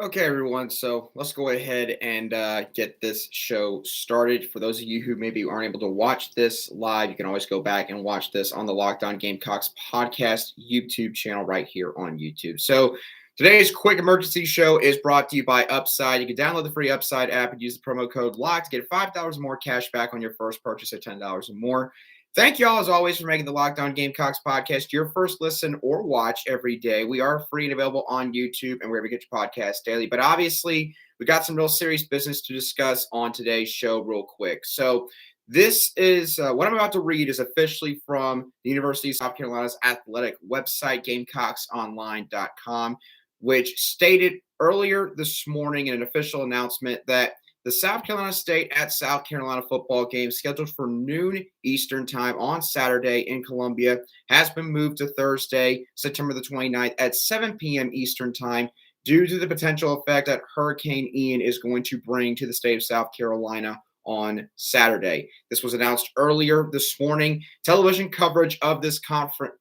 Okay, everyone. So let's go ahead and get this show started. For those of you who maybe aren't able to watch this live, you can always go back and watch this on the Locked On Gamecocks podcast YouTube channel right here on YouTube. So today's quick emergency show is brought to you by Upside. You can download the free Upside app and use the promo code LOCKED to get $5 more cash back on your first purchase of $10 or more. Thank you all, as always, for making the Locked On Gamecocks podcast your first listen or watch every day. We are free and available on YouTube and wherever you get your podcasts daily. But obviously, we got some real serious business to discuss on today's show real quick. So this is what I'm about to read is officially from the University of South Carolina's athletic website, GamecocksOnline.com, which stated earlier this morning in an official announcement that the South Carolina State at South Carolina football game, scheduled for noon Eastern time on Saturday in Columbia, has been moved to Thursday, September the 29th at 7 p.m. Eastern time due to the potential effect that Hurricane Ian is going to bring to the state of South Carolina on Saturday. This was announced earlier this morning. Television coverage of this conference.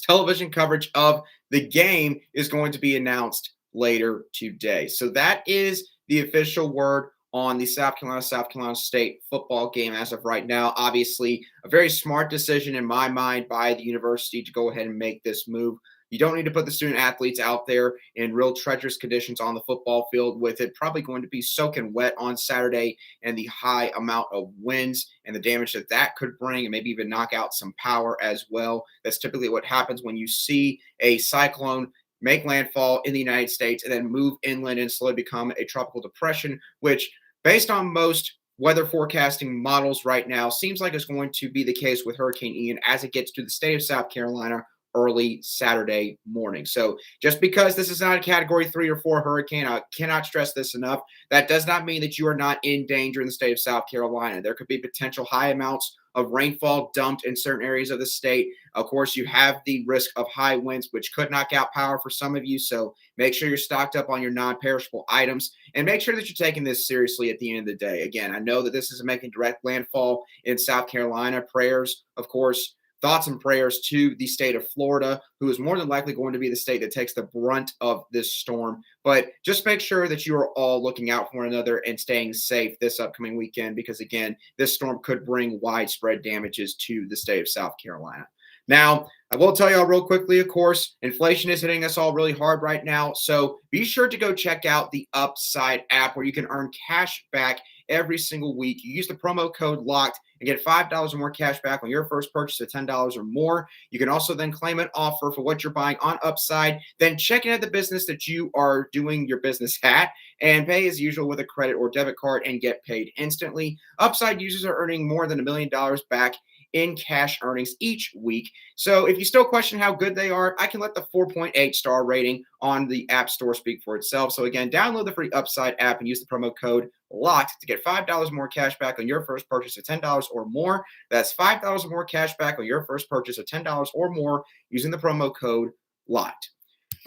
Television coverage of the game is going to be announced later today. So that is the official word on the South Carolina State football game as of right now. Obviously, a very smart decision in my mind by the university to go ahead and make this move. You don't need to put the student athletes out there in real treacherous conditions on the football field, with it probably going to be soaking wet on Saturday, and the high amount of winds and the damage that that could bring, and maybe even knock out some power as well. That's typically what happens when you see a cyclone make landfall in the United States and then move inland and slowly become a tropical depression, which, based on most weather forecasting models right now, seems like it's going to be the case with Hurricane Ian as it gets to the state of South Carolina early Saturday morning. So just because this is not a category 3 or 4 hurricane, I cannot stress this enough, that does not mean that you are not in danger in the state of South Carolina. There could be potential high amounts of rainfall dumped in certain areas of the state. Of course, you have the risk of high winds, which could knock out power for some of you. So make sure you're stocked up on your non-perishable items and make sure that you're taking this seriously at the end of the day. Again, I know that this is making direct landfall in South Carolina. Prayers, of course, thoughts and prayers to the state of Florida, who is more than likely going to be the state that takes the brunt of this storm. But just make sure that you are all looking out for one another and staying safe this upcoming weekend, because, again, this storm could bring widespread damages to the state of South Carolina. Now, I will tell y'all real quickly, of course, inflation is hitting us all really hard right now. So be sure to go check out the Upside app, where you can earn cash back every single week. You use the promo code LOCKED and get $5 or more cash back on your first purchase of $10 or more. You can also then claim an offer for what you're buying on Upside, then check in at the business that you are doing your business at, and pay as usual with a credit or debit card and get paid instantly. Upside users are earning more than $1 million back in cash earnings each week. So if you still question how good they are, I can let the 4.8 star rating on the App Store speak for itself. So again, download the free Upside app and use the promo code LOCKED to get $5 more cash back on your first purchase of $10 or more. That's $5 more cash back on your first purchase of $10 or more using the promo code LOCKED.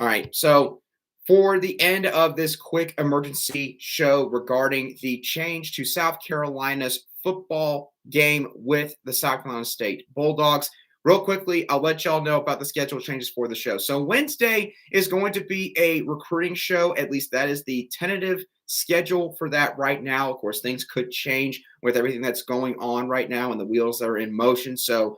All right, so for the end of this quick emergency show regarding the change to South Carolina's football game with the South Carolina State Bulldogs, real quickly, I'll let y'all know about the schedule changes for the show. So Wednesday is going to be a recruiting show. At least that is the tentative schedule for that right now. Of course, things could change with everything that's going on right now and the wheels that are in motion. So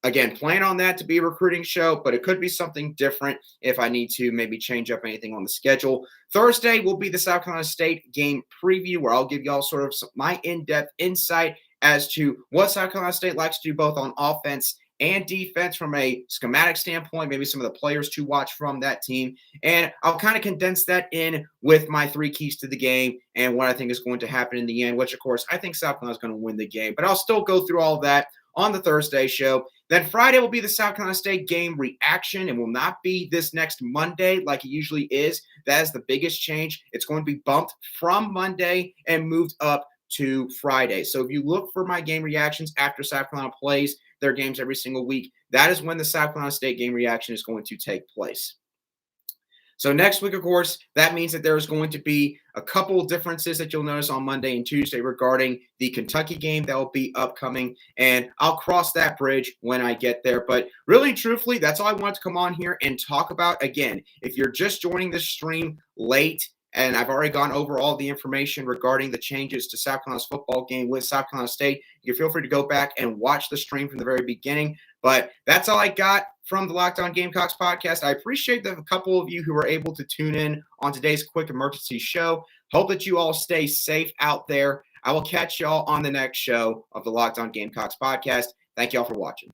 again, plan on that to be a recruiting show, but it could be something different if I need to maybe change up anything on the schedule. Thursday will be the South Carolina State game preview, where I'll give y'all sort of my in-depth insight as to what South Carolina State likes to do both on offense and defense from a schematic standpoint, maybe some of the players to watch from that team. And I'll kind of condense that in with my 3 keys to the game and what I think is going to happen in the end, which, of course, I think South Carolina is going to win the game. But I'll still go through all of that on the Thursday show. Then Friday will be the South Carolina State game reaction, and will not be this next Monday like it usually is. That is the biggest change. It's going to be bumped from Monday and moved up to Friday. So if you look for my game reactions after South Carolina plays their games every single week, that is when the South Carolina State game reaction is going to take place. So next week, of course, that means that there's going to be a couple of differences that you'll notice on Monday and Tuesday regarding the Kentucky game that will be upcoming. And I'll cross that bridge when I get there. But really, truthfully, that's all I wanted to come on here and talk about. Again, if you're just joining this stream late, and I've already gone over all the information regarding the changes to South Carolina's football game with South Carolina State, you can feel free to go back and watch the stream from the very beginning. But that's all I got from the Locked On Gamecocks podcast. I appreciate the couple of you who were able to tune in on today's quick emergency show. Hope that you all stay safe out there. I will catch y'all on the next show of the Locked On Gamecocks podcast. Thank y'all for watching.